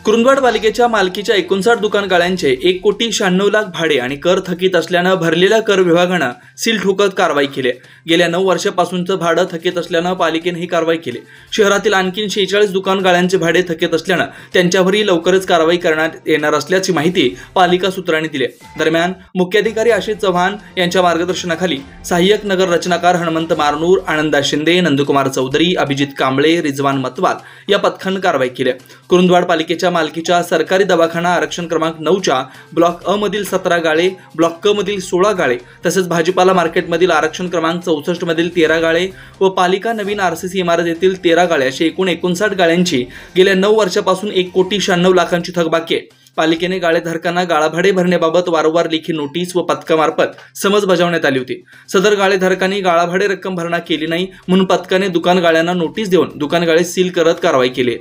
कुरुंदवाड पालिकेच्या मालकीच्या 59 दुकान गाळ्यांचे 1,96,00,000 भाडे आणि कर थकीत असल्यानं भरलेल्या कर विभागानं सील ठोकत कारवाई केली। गेल्या 9 वर्षापासूनचं भाडं थकीत असल्यानं पालिकेने ही कारवाई केली। शहरातील आणखी 46 दुकान गाळ्यांचे भाडे थकीत असल्यानं त्यांच्यावरही लवकरच कारवाई करण्यात येणार असल्याची माहिती पालिका सूत्रांनी दिली। दरम्यान मुख्याधिकारी आशिष चव्हाण यांच्या मार्गदर्शनाखाली सहाय्यक नगर रचनाकार हनुमंत मारनूर, आनंदा शिंदे, नंदकुमार चौधरी, अभिजित कांबळे, रिजवान मतवाल या पथकानं कारवाई केली। कुरुंदवाड पालिकेच्या मालकीच्या सरकारी दवाखाना आरक्षण क्रमांक 9च्या ब्लॉक अ मधील 17 गाळे, ब्लॉक क मधील 16 गाळे तसेच भाजीपाला मार्केटमधील आरक्षण क्रमांक 64 मधील 13 गाळे व पालिका नवीन आरसीसी इमारत येथील 13 गाळे अशी एकूण 59 गाळ्यांची गेल्या 9 वर्षापासून 1,96,00,000ची थकबाकी आहे। पालिकेने गाळेधारकांना गाळाभाडे भरण्याबाबत वारंवार लेखी नोटीस व पथकामार्फत समज बजावण्यात आली होती। सदर गाळेधारकांनी गाळाभाडे रक्कम भरणा केली नाही म्हणून पथकाने दुकान गाळ्यांना नोटीस देऊन दुकान गाळे सील करत कारवाई केली।